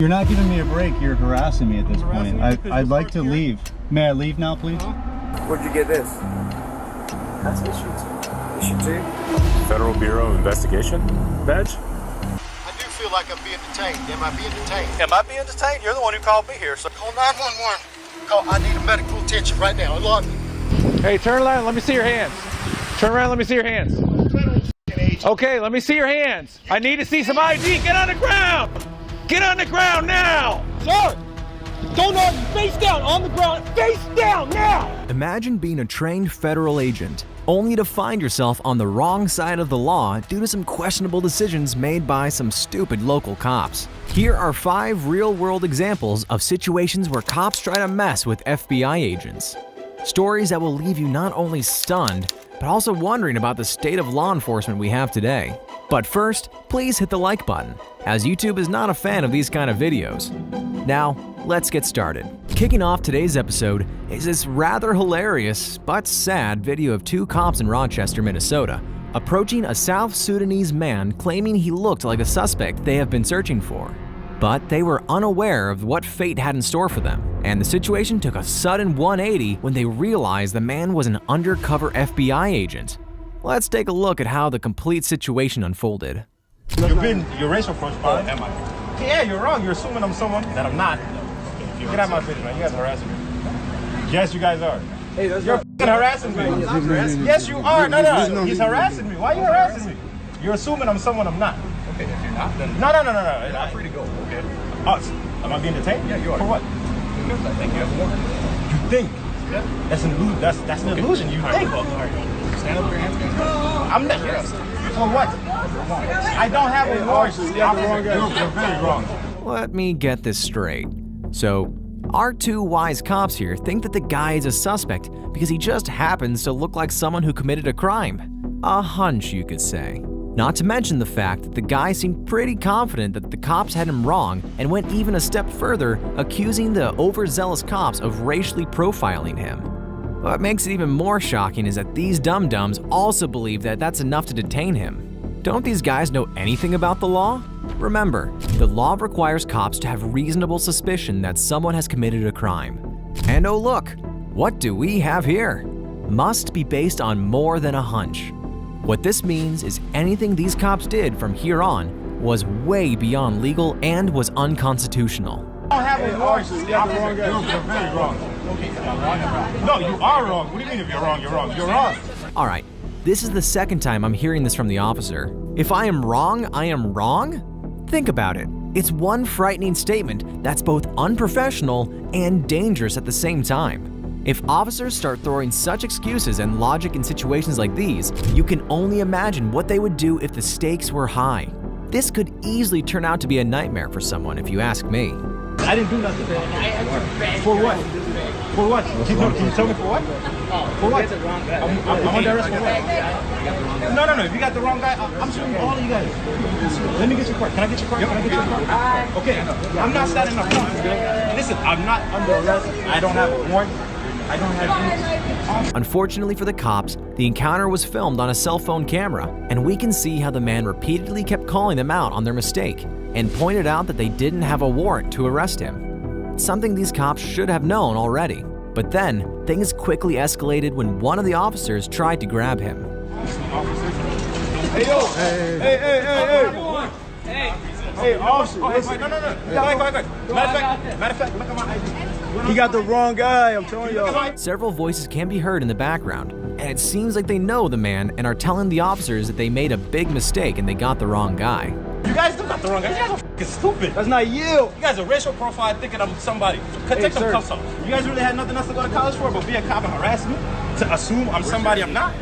You're not giving me a break. You're harassing me at this point. I'd like to leave. May I leave now, please? Where'd you get this? That's issue 2. Federal Bureau of Investigation badge? I do feel like I'm being detained. Am I being detained? Am I being detained? You're the one who called me here, so Call 911. I need a medical attention right now. Look. Hey, turn around. Let me see your hands. Turn around. Let me see your hands. Okay, let me see your hands. I need to see some ID. Get on the ground. Get on the ground now. Sir, don't argue. Face down on the ground. Face down now. Imagine being a trained federal agent, only to find yourself on the wrong side of the law due to some questionable decisions made by some stupid local cops. Here are 5 real-world examples of situations where cops try to mess with FBI agents. Stories that will leave you not only stunned, but also wondering about the state of law enforcement we have today. But first, please hit the like button, as YouTube is not a fan of these kind of videos. Now, let's get started. Kicking off today's episode is this rather hilarious but sad video of 2 cops in Rochester, Minnesota, approaching a South Sudanese man claiming he looked like a suspect they have been searching for. But they were unaware of what fate had in store for them, and the situation took a sudden 180 when they realized the man was an undercover FBI agent. Let's take a look at how the complete situation unfolded. You're racial profile. Am I? Yeah, you're wrong. You're assuming I'm someone that I'm not. Get out of my face, man. You guys are harassing me. Yes, you guys are. Hey, you're harassing me. Yes, you are. No. He's harassing me. Why are you harassing me? You're assuming I'm someone I'm not. okay, if you're not, then No. you're not free to go, okay? Am I being detained? Yeah, you are. For what? Because I think you have a warrant. You think? Yeah. That's an illusion. That's an illusion. You think? All right. Stand up with your hands. I'm not. For what? I don't have a warrant. You're very wrong. Let me get this straight. So, our 2 wise cops here think that the guy is a suspect because he just happens to look like someone who committed a crime. A hunch, you could say. Not to mention the fact that the guy seemed pretty confident that the cops had him wrong and went even a step further, accusing the overzealous cops of racially profiling him. What makes it even more shocking is that these dum-dums also believe that that's enough to detain him. Don't these guys know anything about the law? Remember, the law requires cops to have reasonable suspicion that someone has committed a crime. And oh look, what do we have here? Must be based on more than a hunch. What this means is anything these cops did from here on was way beyond legal and was unconstitutional. I don't have a warrant. You're very wrong. Okay, no, you are wrong. What do you mean if you're wrong? You're wrong. You're wrong. Alright, this is the second time I'm hearing this from the officer. If I am wrong, I am wrong? Think about it. It's one frightening statement that's both unprofessional and dangerous at the same time. If officers start throwing such excuses and logic in situations like these, you can only imagine what they would do if the stakes were high. This could easily turn out to be a nightmare for someone, if you ask me. I didn't do nothing. For what? For what? Can you tell me for what? For what? I'm under arrest for what? No. If you got the wrong guy, I'm suing all of you guys. Let me get your card. Can I get your card? Okay. I'm not standing up front. Listen, I'm not under arrest. I don't have a warrant. I don't have any. Unfortunately for the cops, the encounter was filmed on a cell phone camera, and we can see how the man repeatedly kept calling them out on their mistake and pointed out that they didn't have a warrant to arrest him. Something these cops should have known already. But then, things quickly escalated when one of the officers tried to grab him. Hey, yo! Hey, officer! No. Go ahead. Matter of fact, look at my ID. He got the wrong guy, I'm telling y'all. Several voices can be heard in the background, and it seems like they know the man and are telling the officers that they made a big mistake and they got the wrong guy. You guys don't got the wrong guy. You guys are f***ing stupid. That's not you. You guys are racial profile thinking I'm somebody. Take some cuffs off. You guys really had nothing else to go to college for but be a cop and harass me? To assume I'm somebody I'm not?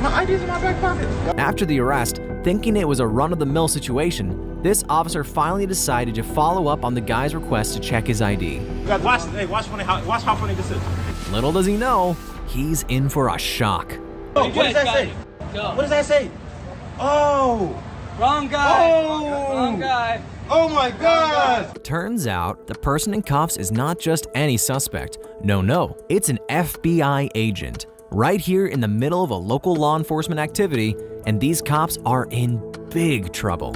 My ID's in my back pocket. After the arrest, thinking it was a run-of-the-mill situation, this officer finally decided to follow up on the guy's request to check his ID. Watch how funny this is. Little does he know, he's in for a shock. Oh, what does that say? What does that say? Oh! Wrong guy. Oh! Wrong guy. Oh my God! Turns out, the person in cuffs is not just any suspect. No, it's an FBI agent. Right here in the middle of a local law enforcement activity, and these cops are in big trouble.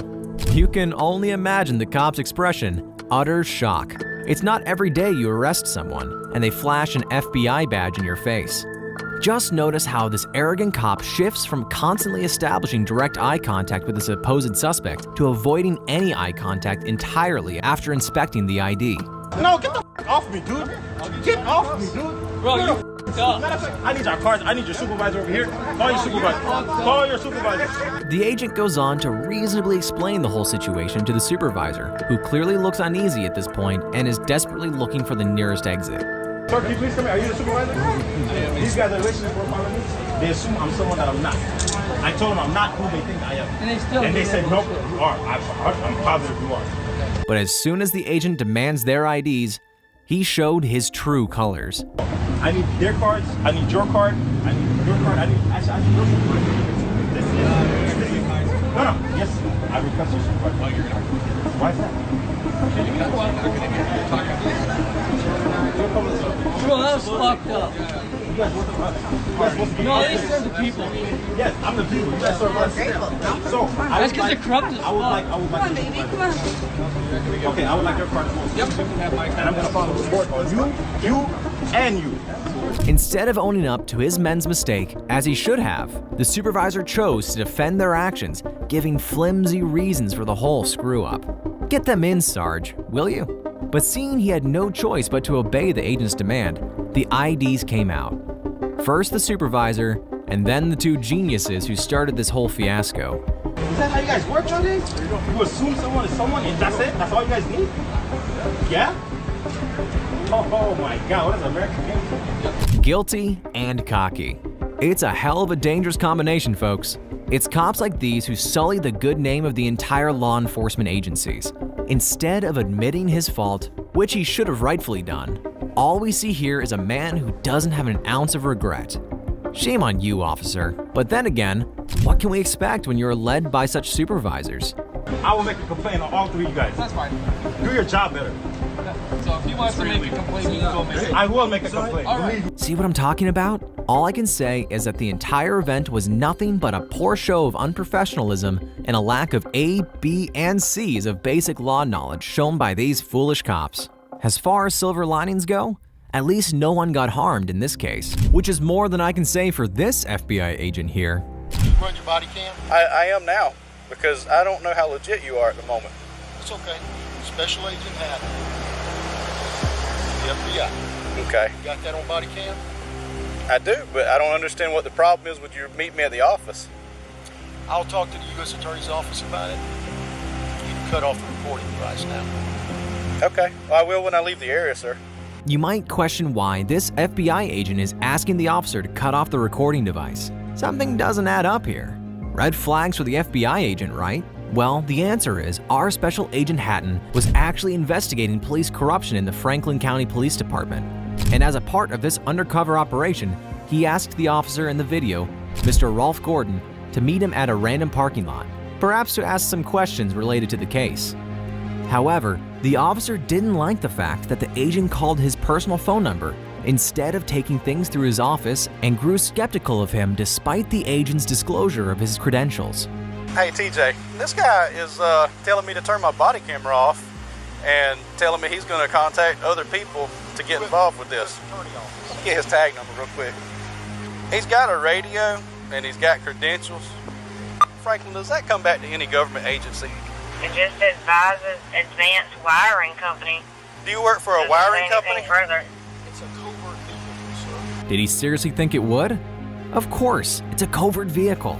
You can only imagine the cop's expression, utter shock. It's not every day you arrest someone and they flash an FBI badge in your face. Just notice how this arrogant cop shifts from constantly establishing direct eye contact with the supposed suspect to avoiding any eye contact entirely after inspecting the ID. No, get the off me, dude. Get off me, dude. Bro, you Matter of fact, I need our cards. I need your supervisor over here. Call your supervisor. Call your supervisor. The agent goes on to reasonably explain the whole situation to the supervisor, who clearly looks uneasy at this point and is desperately looking for the nearest exit. Sir, can you please come here? Are you the supervisor? These guys are relationship for me. They assume I'm someone that I'm not. I told them I'm not who they think I am. And they said, nope, you are. I'm positive you are. But as soon as the agent demands their IDs, he showed his true colors. I need their cards. I need your card. I need your card. I need your supervisor. This is no. Yes, I request your supervisor. Oh, you're gonna. Why is that? Bro, that was fucked up. You guys work for us. No, they serve the people. Yes, I'm the people. You guys serve us. So That's because they're corrupt as fuck. I would like. Come on. Okay, I would like your card as well. Yep. And I'm gonna follow the report on you, and you. Instead of owning up to his men's mistake, as he should have, the supervisor chose to defend their actions, giving flimsy reasons for the whole screw-up. Get them in, Sarge, will you? But seeing he had no choice but to obey the agent's demand, the IDs came out. First the supervisor, and then the two geniuses who started this whole fiasco. Is that how you guys work nowadays? You assume someone is someone and that's it? That's all you guys need? Yeah? Oh my God, what is American game? Guilty and cocky. It's a hell of a dangerous combination, folks. It's cops like these who sully the good name of the entire law enforcement agencies. Instead of admitting his fault, which he should have rightfully done, all we see here is a man who doesn't have an ounce of regret. Shame on you, officer. But then again, what can we expect when you're led by such supervisors? I will make a complaint on all three of you guys. That's fine. Do your job better. So if he wants to make a complaint, you can go make it. I will make a complaint. All right. See what I'm talking about? All I can say is that the entire event was nothing but a poor show of unprofessionalism and a lack of A, B, and C's of basic law knowledge shown by these foolish cops. As far as silver linings go, at least no one got harmed in this case, which is more than I can say for this FBI agent here. You run your body cam? I am now, because I don't know how legit you are at the moment. It's okay. Special Agent Haddon. The FBI. Okay. You got that on body cam? I do, but I don't understand what the problem is with you meeting me at the office. I'll talk to the U.S. Attorney's Office about it. You can cut off the recording device now. Okay, well, I will when I leave the area, sir. You might question why this FBI agent is asking the officer to cut off the recording device. Something doesn't add up here. Red flags for the FBI agent, right? Well, the answer is our Special Agent Hatton was actually investigating police corruption in the Franklin County Police Department. And as a part of this undercover operation, he asked the officer in the video, Mr. Rolf Gordon, to meet him at a random parking lot, perhaps to ask some questions related to the case. However, the officer didn't like the fact that the agent called his personal phone number instead of taking things through his office and grew skeptical of him despite the agent's disclosure of his credentials. Hey, TJ, this guy is telling me to turn my body camera off and telling me he's going to contact other people to get involved with this. Let me get his tag number real quick. He's got a radio and he's got credentials. Franklin, does that come back to any government agency? It just says Advanced Wiring Company. Do you work for a wiring company? Further. It's a covert vehicle, sir. Did he seriously think it would? Of course, it's a covert vehicle.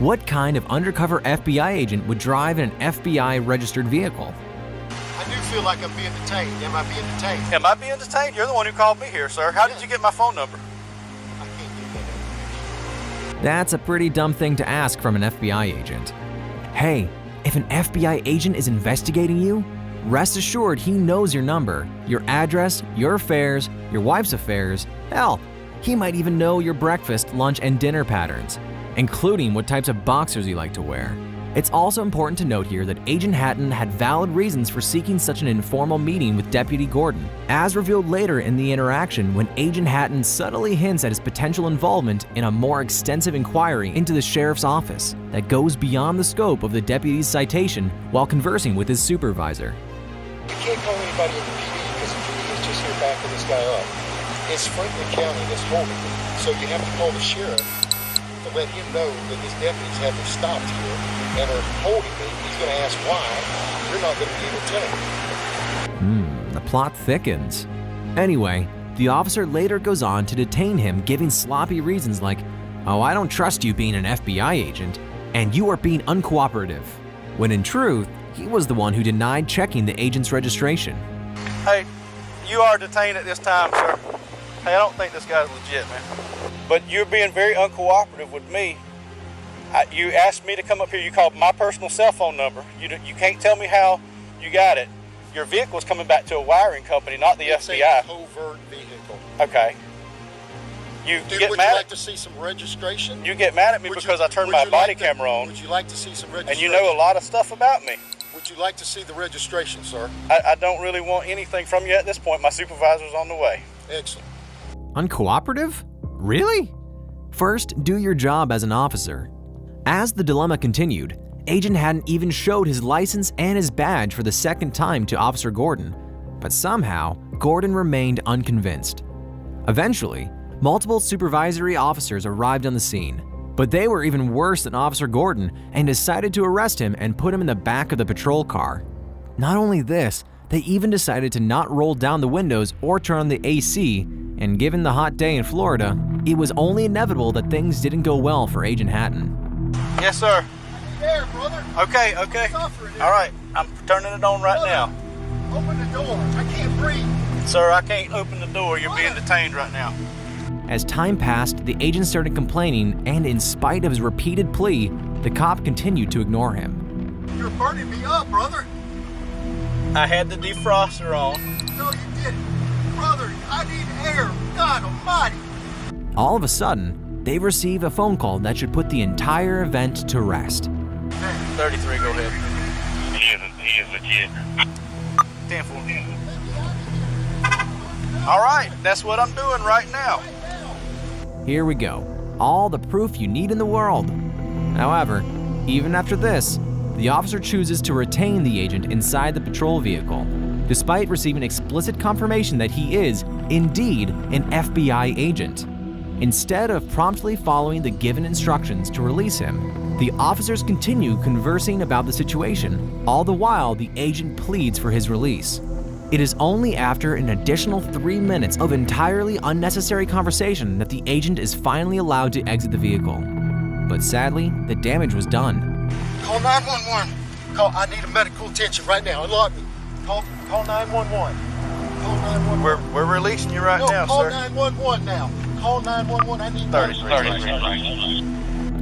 What kind of undercover FBI agent would drive in an FBI-registered vehicle? I do feel like I'm being detained. Am I being detained? Am I being detained? You're the one who called me here, sir. How did you get my phone number? I can't give that information. That's a pretty dumb thing to ask from an FBI agent. Hey, if an FBI agent is investigating you, rest assured he knows your number, your address, your affairs, your wife's affairs. Hell, he might even know your breakfast, lunch, and dinner patterns, including what types of boxers you like to wear. It's also important to note here that Agent Hatton had valid reasons for seeking such an informal meeting with Deputy Gordon, as revealed later in the interaction when Agent Hatton subtly hints at his potential involvement in a more extensive inquiry into the sheriff's office that goes beyond the scope of the deputy's citation while conversing with his supervisor. You can't call anybody in the PD because the PD is just here backing this guy up. It's Franklin County that's holding him. So you have to call the sheriff to let him know that his deputies have him stopped here and are holding me. He's going to ask why. You're not going to be able to tell him. The plot thickens. Anyway, the officer later goes on to detain him, giving sloppy reasons like, "Oh, I don't trust you being an FBI agent, and you are being uncooperative," when in truth, he was the one who denied checking the agent's registration. Hey, you are detained at this time, sir. Hey, I don't think this guy's legit, man. But you're being very uncooperative with me. You asked me to come up here. You called my personal cell phone number. You can't tell me how you got it. Your vehicle's coming back to a wiring company, not the It's FBI. a covert vehicle. Okay. You Dude, get would mad. you like to see some registration? You get mad at me because I turned my body camera on. Would you like to see some registration? And you know a lot of stuff about me. Would you like to see the registration, sir? I don't really want anything from you at this point. My supervisor's on the way. Excellent. Uncooperative? Really? First, do your job as an officer. As the dilemma continued, Agent Hatton even showed his license and his badge for the second time to Officer Gordon, but somehow, Gordon remained unconvinced. Eventually, multiple supervisory officers arrived on the scene, but they were even worse than Officer Gordon and decided to arrest him and put him in the back of the patrol car. Not only this, they even decided to not roll down the windows or turn on the AC, and given the hot day in Florida, it was only inevitable that things didn't go well for Agent Hatton. Yes, sir. There, brother. Okay. All right, I'm turning it on right now. Open the door. I can't breathe. Sir, I can't open the door. You're being detained right now. As time passed, the agent started complaining, and in spite of his repeated plea, the cop continued to ignore him. You're burning me up, brother. I had the defroster on. No, you didn't. Brother, I need air. God almighty. All of a sudden, they receive a phone call that should put the entire event to rest. 33, go ahead. He is legit. 10-4. All right, that's what I'm doing right now. Here we go. All the proof you need in the world. However, even after this, the officer chooses to retain the agent inside the patrol vehicle, despite receiving explicit confirmation that he is, indeed, an FBI agent. Instead of promptly following the given instructions to release him, the officers continue conversing about the situation, all the while the agent pleads for his release. It is only after an additional 3 minutes of entirely unnecessary conversation that the agent is finally allowed to exit the vehicle. But sadly, the damage was done. Call 911. I need a medical attention right now. Unlock me. Call 911. Call 911. We're releasing you right now, call sir. 911 now. Call 911. I need 33.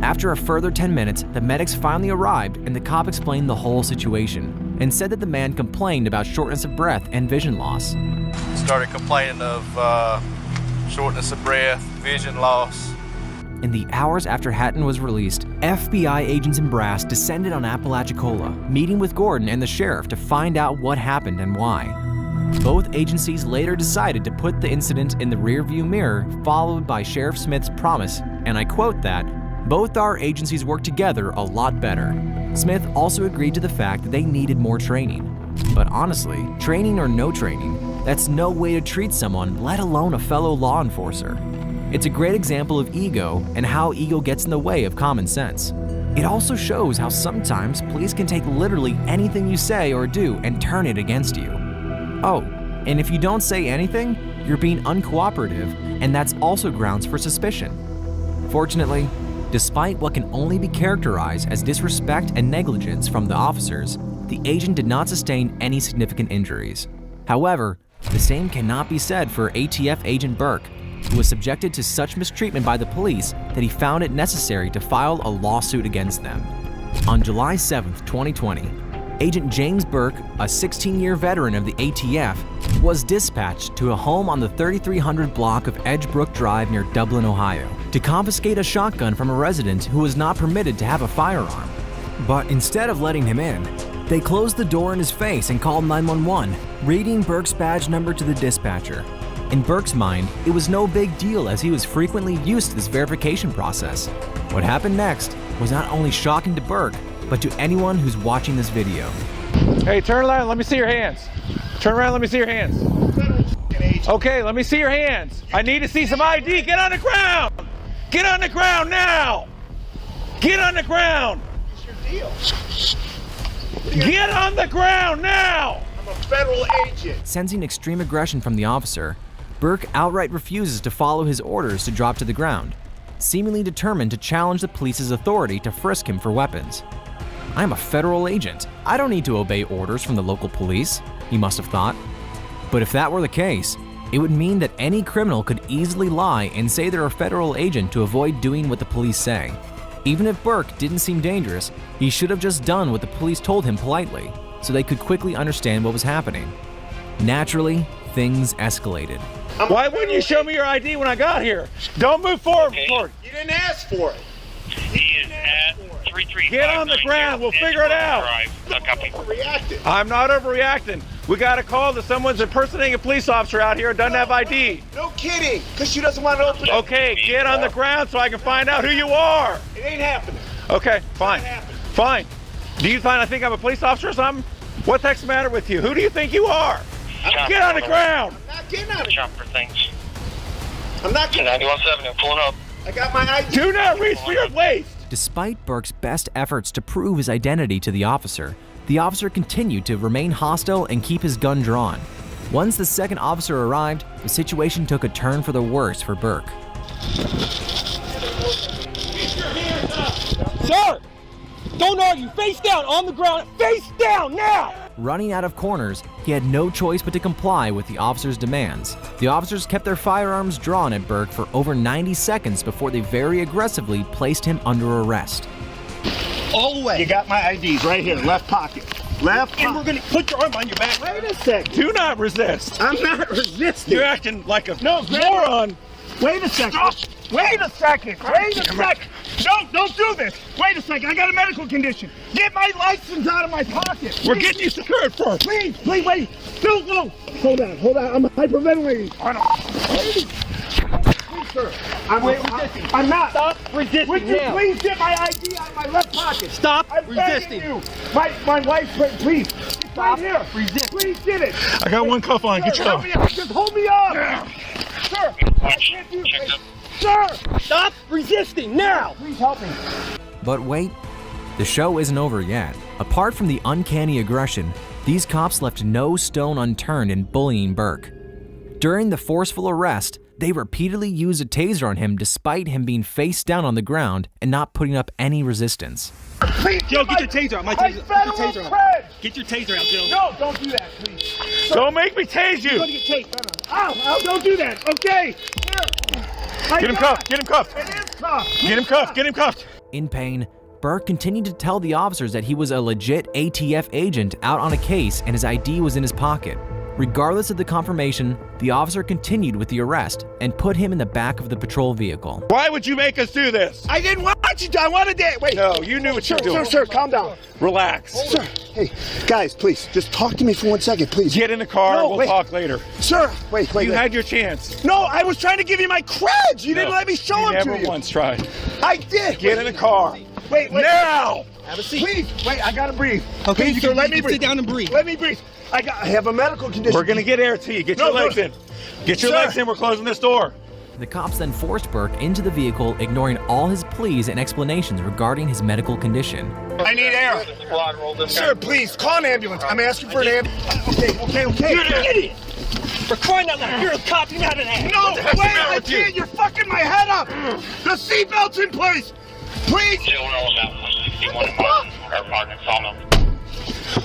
After a further 10 minutes, the medics finally arrived and the cop explained the whole situation and said that the man complained about shortness of breath and vision loss. Started complaining of shortness of breath, vision loss. In the hours after Hatton was released, FBI agents in brass descended on Apalachicola, meeting with Gordon and the sheriff to find out what happened and why. Both agencies later decided to put the incident in the rearview mirror, followed by Sheriff Smith's promise, and I quote that, "Both our agencies work together a lot better." Smith also agreed to the fact that they needed more training. But honestly, training or no training, that's no way to treat someone, let alone a fellow law enforcer. It's a great example of ego and how ego gets in the way of common sense. It also shows how sometimes police can take literally anything you say or do and turn it against you. Oh, and if you don't say anything, you're being uncooperative, and that's also grounds for suspicion. Fortunately, despite what can only be characterized as disrespect and negligence from the officers, the agent did not sustain any significant injuries. However, the same cannot be said for ATF agent Burke, who was subjected to such mistreatment by the police that he found it necessary to file a lawsuit against them. On July 7, 2020, Agent James Burke, a 16-year veteran of the ATF, was dispatched to a home on the 3300 block of Edgebrook Drive near Dublin, Ohio, to confiscate a shotgun from a resident who was not permitted to have a firearm. But instead of letting him in, they closed the door in his face and called 911, reading Burke's badge number to the dispatcher. In Burke's mind, it was no big deal as he was frequently used to this verification process. What happened next was not only shocking to Burke, but to anyone who's watching this video. Hey, turn around, let me see your hands. Turn around, let me see your hands. Okay, let me see your hands. I need to see some ID. Get on the ground! Get on the ground now! Get on the ground! What's your deal? Get on the ground now! I'm a federal agent. Sensing extreme aggression from the officer, Burke outright refuses to follow his orders to drop to the ground, seemingly determined to challenge the police's authority to frisk him for weapons. I'm a federal agent. I don't need to obey orders from the local police, he must have thought. But if that were the case, it would mean that any criminal could easily lie and say they're a federal agent to avoid doing what the police say. Even if Burke didn't seem dangerous, he should have just done what the police told him politely, so they could quickly understand what was happening. Naturally, things escalated. Why wouldn't you show me your ID when I got here? Don't move forward. You didn't ask for it. He is at 335. Get on the ground, we'll figure it out. Reacted. I'm not overreacting. We got a call that someone's impersonating a police officer out here, doesn't have ID. No kidding, because she doesn't want to open it. Okay, get on the ground so I can find out who you are. It ain't happening. Okay, fine. Fine. Do you I think I'm a police officer or something? What the heck's the matter with you? Who do you think you are? Get on the ground. I'm not getting on it. Jump for things. I'm not getting on it. 91.7, I'm pulling up. I got my ID. Do not reach for your waist. Despite Burke's best efforts to prove his identity to the officer continued to remain hostile and keep his gun drawn. Once the second officer arrived, the situation took a turn for the worse for Burke. Sir! Don't argue. Face down on the ground. Face down now! Running out of corners, he had no choice but to comply with the officer's demands. The officers kept their firearms drawn at Burke for over 90 seconds before they very aggressively placed him under arrest. All the way. You got my IDs right here, left pocket. Left pocket. And we're gonna put your arm on your back. Wait a second. Do not resist. I'm not resisting. You're acting like a No, moron. Wait a second. Wait a second. Wait a second. No, don't do this. Wait a second. I got a medical condition. Get my license out of my pocket. We're getting you secured first. Please, wait. No. Hold on. I'm hyperventilating. Please, sir. I'm not. Stop resisting. Would you please get my ID out of my left pocket? Stop I'm resisting. You. My wife, please. Stop. Right here. Resist. Please get it. I got one cuff on. Get your Help me up. Just hold me up. Sir, I can't do this. Sir! Stop resisting now! Please help me. But wait, the show isn't over yet. Apart from the uncanny aggression, these cops left no stone unturned in bullying Burke. During the forceful arrest, they repeatedly used a taser on him despite him being face down on the ground and not putting up any resistance. Please, Joe, get your taser out. My taser. Get your taser out. Get your taser out, Joe. No, don't do that, please. Sir, don't make me tase you. You're gonna get tased. Ow, don't do that. Okay. Here. Get him cuffed. Get him cuffed. It is cuffed. Get him cuffed. Get him cuffed. In pain, Burke continued to tell the officers that he was a legit ATF agent out on a case and his ID was in his pocket. Regardless of the confirmation, the officer continued with the arrest and put him in the back of the patrol vehicle. Why would you make us do this? I didn't want you to. I wanted that. Wait. No, you knew what you were doing. Sir, calm down. Relax. Sir, hey, guys, please, just talk to me for 1 second, please. Get in the car and we'll talk later. Sir, wait. You had your chance. No, I was trying to give you my creds. You didn't let me show them to you. You never once tried. I did. Get in the car. Wait. Now! Have a seat. Please, wait, I gotta breathe. Okay, please, sir, let me breathe. Sit down and breathe. Let me breathe. I have a medical condition. We're gonna get air to you. Get your legs in. Get your legs in. We're closing this door. The cops then forced Burke into the vehicle, ignoring all his pleas and explanations regarding his medical condition. I need air. Sir, please, call an ambulance. I'm asking for an ambulance. Okay. You're an idiot. For crying out loud, you're a cop, you're not an ass. No, wait, I can't. You're fucking my head up. The seatbelt's in place. Please.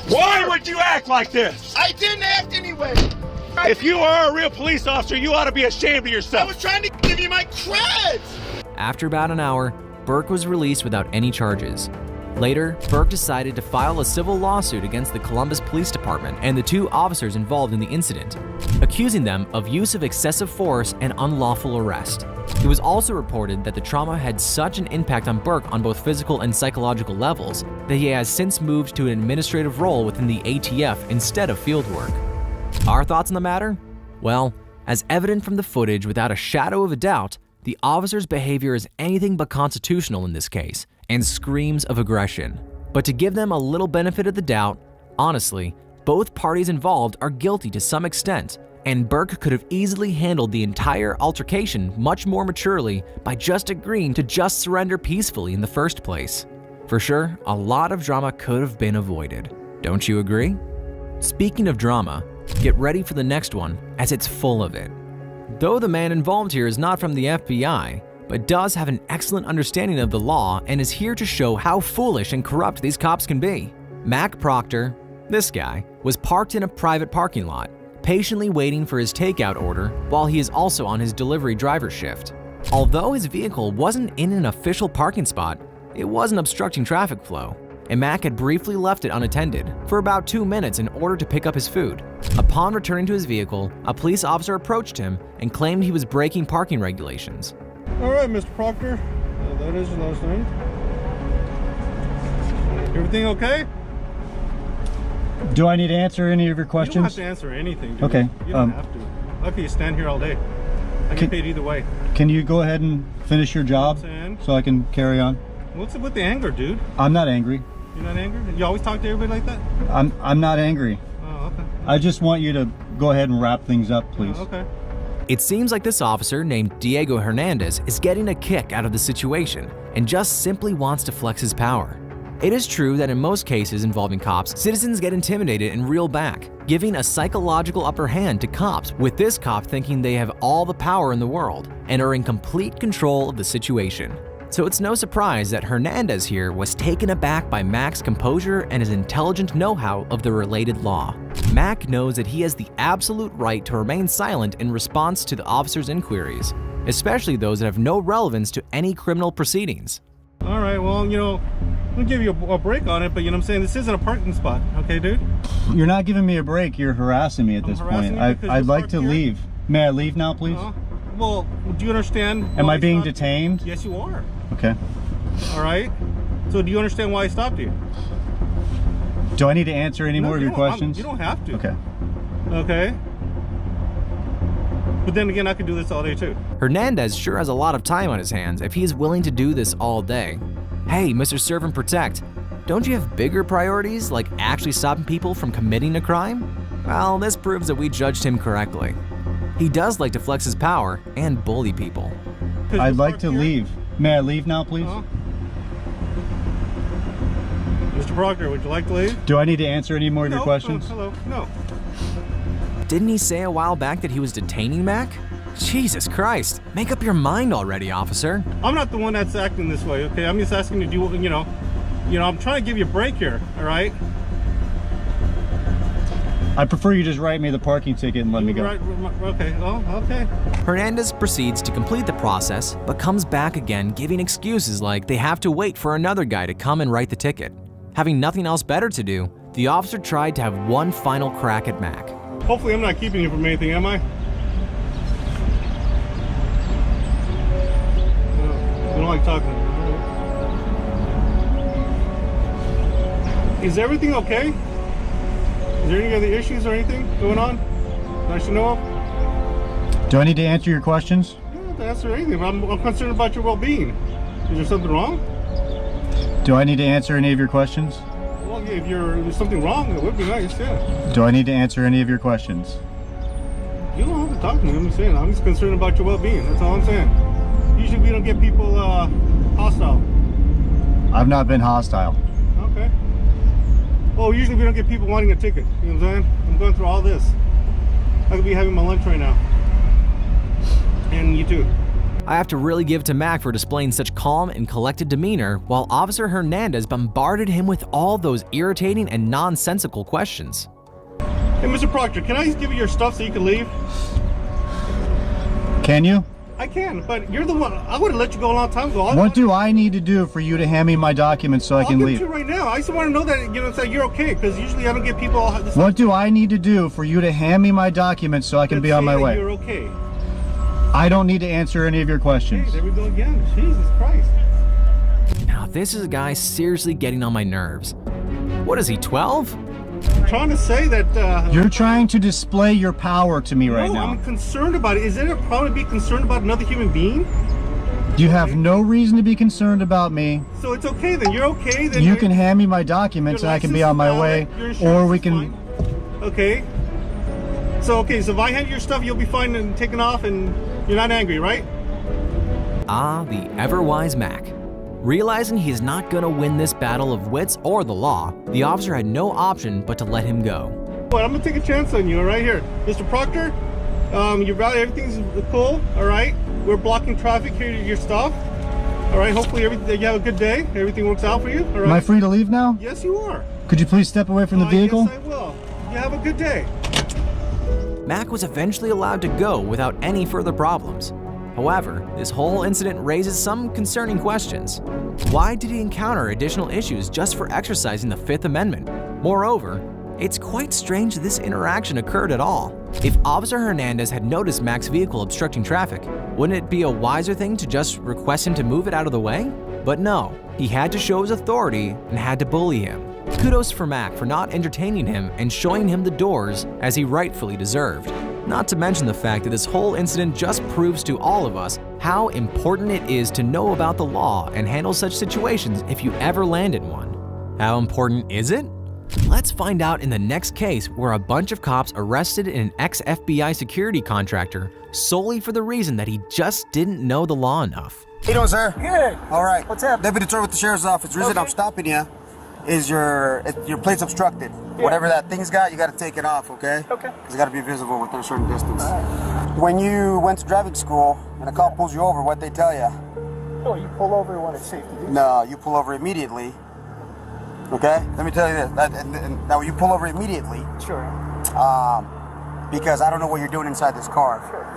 Why would you act like this? I didn't act anyway. If you are a real police officer, you ought to be ashamed of yourself. I was trying to give you my creds. After about an hour, Burke was released without any charges. Later, Burke decided to file a civil lawsuit against the Columbus Police Department and the 2 officers involved in the incident, accusing them of use of excessive force and unlawful arrest. It was also reported that the trauma had such an impact on Burke on both physical and psychological levels that he has since moved to an administrative role within the ATF instead of field work. Our thoughts on the matter? Well, as evident from the footage without a shadow of a doubt, the officer's behavior is anything but constitutional in this case and screams of aggression. But to give them a little benefit of the doubt, honestly, both parties involved are guilty to some extent, and Burke could have easily handled the entire altercation much more maturely by just agreeing to just surrender peacefully in the first place. For sure, a lot of drama could have been avoided. Don't you agree? Speaking of drama, get ready for the next one, as it's full of it. Though the man involved here is not from the FBI, but does have an excellent understanding of the law and is here to show how foolish and corrupt these cops can be. Mac Proctor, this guy, was parked in a private parking lot, patiently waiting for his takeout order while he is also on his delivery driver shift. Although his vehicle wasn't in an official parking spot, it wasn't obstructing traffic flow, and Mac had briefly left it unattended for about 2 minutes in order to pick up his food. Upon returning to his vehicle, a police officer approached him and claimed he was breaking parking regulations. All right, Mr. Proctor, that is your last name. Everything okay? Do I need to answer any of your questions? You don't have to answer anything, dude. Okay. You don't have to. Lucky you stand here all day. I get paid either way. Can you go ahead and finish your job so I can carry on? What's it with the anger, dude? I'm not angry. You're not angry? You always talk to everybody like that? I'm not angry. Oh, okay. I just want you to go ahead and wrap things up, please. Oh, okay. It seems like this officer named Diego Hernandez is getting a kick out of the situation and just simply wants to flex his power. It is true that in most cases involving cops, citizens get intimidated and reel back, giving a psychological upper hand to cops, with this cop thinking they have all the power in the world and are in complete control of the situation. So it's no surprise that Hernandez here was taken aback by Mac's composure and his intelligent know-how of the related law. Mac knows that he has the absolute right to remain silent in response to the officer's inquiries, especially those that have no relevance to any criminal proceedings. All right, well, you know, I'm gonna give you a break on it, but you know what I'm saying? This isn't a parking spot, okay, dude? You're not giving me a break. You're harassing me at this point. I'd like to leave. May I leave now, please? Well, do you understand? Am I being detained? Yes, you are. Okay. All right. So do you understand why I stopped you? Do I need to answer any more of your questions? You don't have to. Okay. Okay. But then again, I could do this all day too. Hernandez sure has a lot of time on his hands if he is willing to do this all day. Hey, Mr. Serve and Protect, don't you have bigger priorities like actually stopping people from committing a crime? Well, this proves that we judged him correctly. He does like to flex his power and bully people. I'd like to leave. May I leave now, please? Mr. Proctor, would you like to leave? Do I need to answer any more of your questions? Hello. No. Didn't he say a while back that he was detaining Mac? Jesus Christ, make up your mind already, officer. I'm not the one that's acting this way, okay? I'm just asking you to do, you know, I'm trying to give you a break here, all right? I prefer you just write me the parking ticket and let me go. Right, okay, oh, okay. Hernandez proceeds to complete the process, but comes back again giving excuses like they have to wait for another guy to come and write the ticket. Having nothing else better to do, the officer tried to have one final crack at Mac. Hopefully I'm not keeping you from anything, am I? I don't like talking. Is everything okay? Is there any other issues or anything going on that I should know of? Do I need to answer your questions? You don't have to answer anything, but I'm concerned about your well-being. Is there something wrong? Do I need to answer any of your questions? Well, yeah, if there's something wrong, it would be nice, yeah. Do I need to answer any of your questions? You don't have to talk to me, I'm just saying. I'm just concerned about your well-being, that's all I'm saying. Usually we don't get people hostile. I've not been hostile. Okay. Well, usually we don't get people wanting a ticket. You know what I'm saying? I'm going through all this. I could be having my lunch right now. And you too. I have to really give to Mac for displaying such calm and collected demeanor while Officer Hernandez bombarded him with all those irritating and nonsensical questions. Hey, Mr. Proctor, can I just give you your stuff so you can leave? Can you? I can, but you're the one. I would have let you go a long time ago. What do I need to do for you to hand me my documents so I can leave? I'll give it to you right now. I just want to know that, you know, that you're okay, because usually I don't get people all What do I need to do for you to hand me my documents so I can be on my way? You're okay. I don't need to answer any of your questions. Hey, there we go again. Jesus Christ. Now this is a guy seriously getting on my nerves. What is he, 12? I'm trying to say that... You're trying to display your power to me right now. I'm concerned about it. Is there a problem to be concerned about another human being? You have no reason to be concerned about me. So it's okay then. You're okay then. You can hand me my documents and I can be on my way. Or we can... Okay. So if I hand you your stuff, you'll be fine and taken off and you're not angry, right? Ah, the ever-wise Mac. Realizing he is not going to win this battle of wits or the law, the officer had no option but to let him go. Well, I'm going to take a chance on you, all right? Here. Mr. Proctor, everything's cool, all right? We're blocking traffic here to your stop. All right, hopefully you have a good day. Everything works out for you, all right? Am I free to leave now? Yes, you are. Could you please step away from the vehicle? Yes, I will. You have a good day. Mac was eventually allowed to go without any further problems. However, this whole incident raises some concerning questions. Why did he encounter additional issues just for exercising the Fifth Amendment? Moreover, it's quite strange this interaction occurred at all. If Officer Hernandez had noticed Mac's vehicle obstructing traffic, wouldn't it be a wiser thing to just request him to move it out of the way? But no, he had to show his authority and had to bully him. Kudos for Mac for not entertaining him and showing him the doors as he rightfully deserved. Not to mention the fact that this whole incident just proves to all of us how important it is to know about the law and handle such situations if you ever land in one. How important is it? Let's find out in the next case where a bunch of cops arrested an ex-FBI security contractor solely for the reason that he just didn't know the law enough. How you doing, sir? Good. All right. What's up? Deputy Turner with the Sheriff's Office. The reason I'm stopping you is your plate's obstructed. Yeah. Whatever that thing's got, you got to take it off, okay? Okay. Because it's got to be visible within a certain distance. When you went to driving school and a cop pulls you over, what'd they tell you? Oh, you pull over when it's safe to do so. No, you pull over immediately. Okay? Let me tell you this. Now, you pull over immediately. Sure. Because I don't know what you're doing inside this car. Sure, yeah.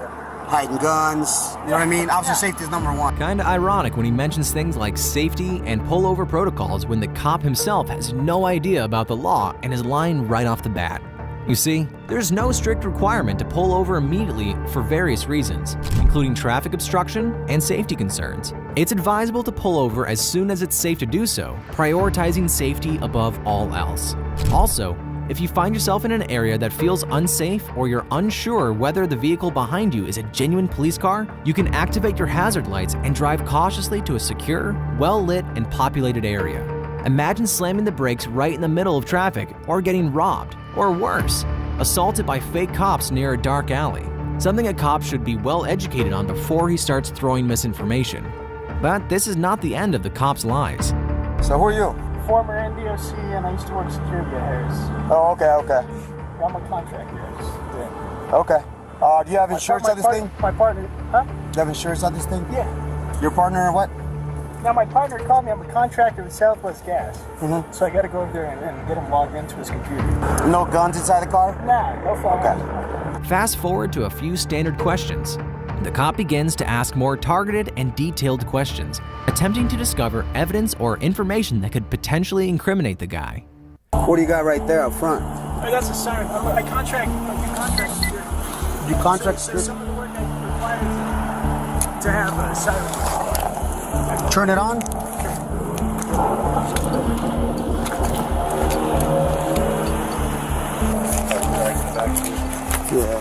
Hiding guns, you know what I mean? Officer safety is number one. Kinda ironic when he mentions things like safety and pullover protocols when the cop himself has no idea about the law and is lying right off the bat. You see, there's no strict requirement to pull over immediately for various reasons, including traffic obstruction and safety concerns. It's advisable to pull over as soon as it's safe to do so, prioritizing safety above all else. Also, if you find yourself in an area that feels unsafe or you're unsure whether the vehicle behind you is a genuine police car, you can activate your hazard lights and drive cautiously to a secure, well-lit, and populated area. Imagine slamming the brakes right in the middle of traffic or getting robbed, or worse, assaulted by fake cops near a dark alley. Something a cop should be well educated on before he starts throwing misinformation. But this is not the end of the cops' lives. So who are you? Former NDOC, and I used to work security at Harris. Oh, okay. I'm a contractor. Yeah. Okay. Do you have insurance on this thing? My partner, huh? Do you have insurance on this thing? Yeah. Your partner what? Now, my partner called me. I'm a contractor with Southwest Gas. Mm-hmm. So I got to go over there and get him logged into his computer. No guns inside the car? Nah, no phone. Okay. Fast forward to a few standard questions. The cop begins to ask more targeted and detailed questions, attempting to discover evidence or information that could potentially incriminate the guy. What do you got right there up front? Oh, that's a siren. I do contract security. You contract security? Some of the work I require to have a siren. Turn it on? Yeah.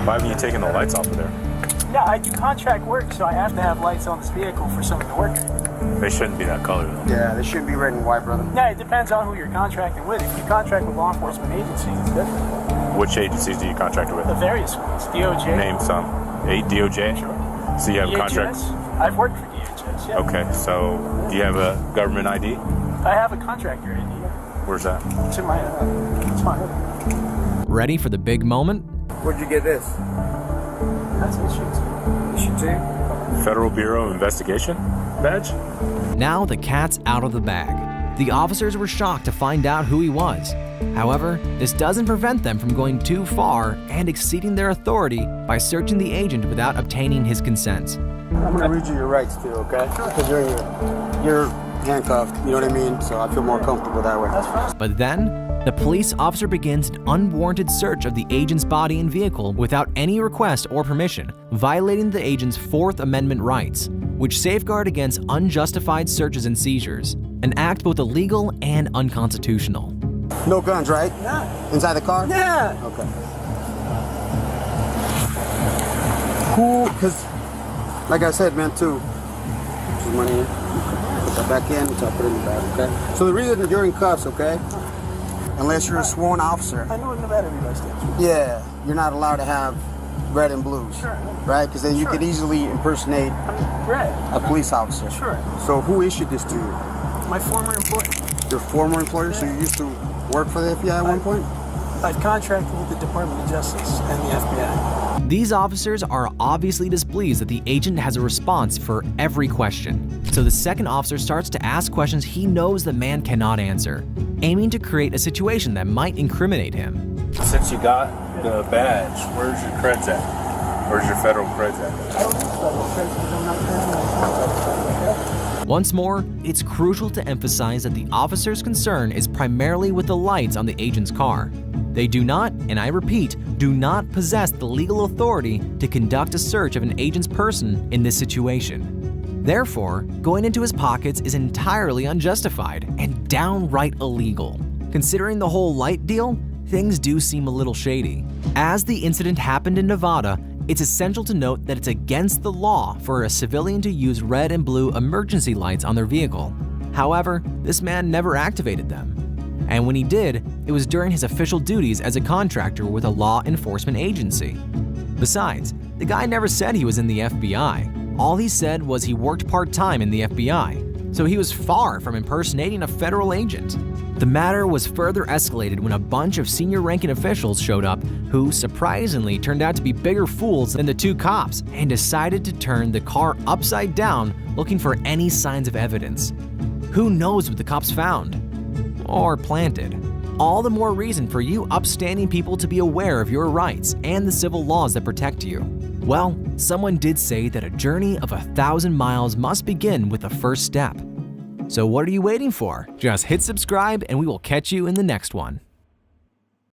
Why haven't you taken the lights off of there? Yeah, I do contract work, so I have to have lights on this vehicle for some of the work. They shouldn't be that color, though. Yeah, they shouldn't be red and white, brother. Yeah, it depends on who you're contracting with. If you contract with law enforcement agencies, it's different. Which agencies do you contract with? The various ones. DOJ. Name some. DOJ? Sure. So you have a DHS? contract? I've worked for DHS, yeah. Okay, so do you have a government ID? I have a contractor ID. Where's that? It's in my hood. Ready for the big moment? Where'd you get this? That's issues. Federal Bureau of Investigation badge? Now the cat's out of the bag. The officers were shocked to find out who he was. However, this doesn't prevent them from going too far and exceeding their authority by searching the agent without obtaining his consent. I'm gonna read you your rights too, okay? Because you're handcuffed, you know what I mean? So I feel more comfortable that way. But then, The police officer begins an unwarranted search of the agent's body and vehicle without any request or permission, violating the agent's Fourth Amendment rights, which safeguard against unjustified searches and seizures, an act both illegal and unconstitutional. No guns, right? Yeah. Inside the car? Yeah. Okay. Who, because, like I said, man, too, there's money here. Put that back in, which I'll put in the bag, okay? So the reason that you're in cuffs, okay? Unless you're a sworn officer. I know in Nevada everybody stands. Yeah, you're not allowed to have red and blues. Sure. Right? Because then you could easily impersonate Red. a police officer. Sure. So who issued this to you? My former employer. Your former employer? So you used to work for the FBI at one point? I've contracted with the Department of Justice and the FBI. These officers are obviously displeased that the agent has a response for every question. So the second officer starts to ask questions he knows the man cannot answer, aiming to create a situation that might incriminate him. Since you got the badge, where's your creds at? Where's your federal creds at? I don't need federal credits because I'm not paying my contract. Once more, it's crucial to emphasize that the officer's concern is primarily with the lights on the agent's car. They do not, and I repeat, do not possess the legal authority to conduct a search of an agent's person in this situation. Therefore, going into his pockets is entirely unjustified and downright illegal. Considering the whole light deal, things do seem a little shady. As the incident happened in Nevada, it's essential to note that it's against the law for a civilian to use red and blue emergency lights on their vehicle. However, this man never activated them. And when he did, it was during his official duties as a contractor with a law enforcement agency. Besides, the guy never said he was in the FBI. All he said was he worked part-time in the FBI, so he was far from impersonating a federal agent. The matter was further escalated when a bunch of senior-ranking officials showed up who surprisingly turned out to be bigger fools than the two cops and decided to turn the car upside down looking for any signs of evidence. Who knows what the cops found? Or planted. All the more reason for you upstanding people to be aware of your rights and the civil laws that protect you. Well, someone did say that a journey of 1,000 miles must begin with the first step. So what are you waiting for? Just hit subscribe and we will catch you in the next one.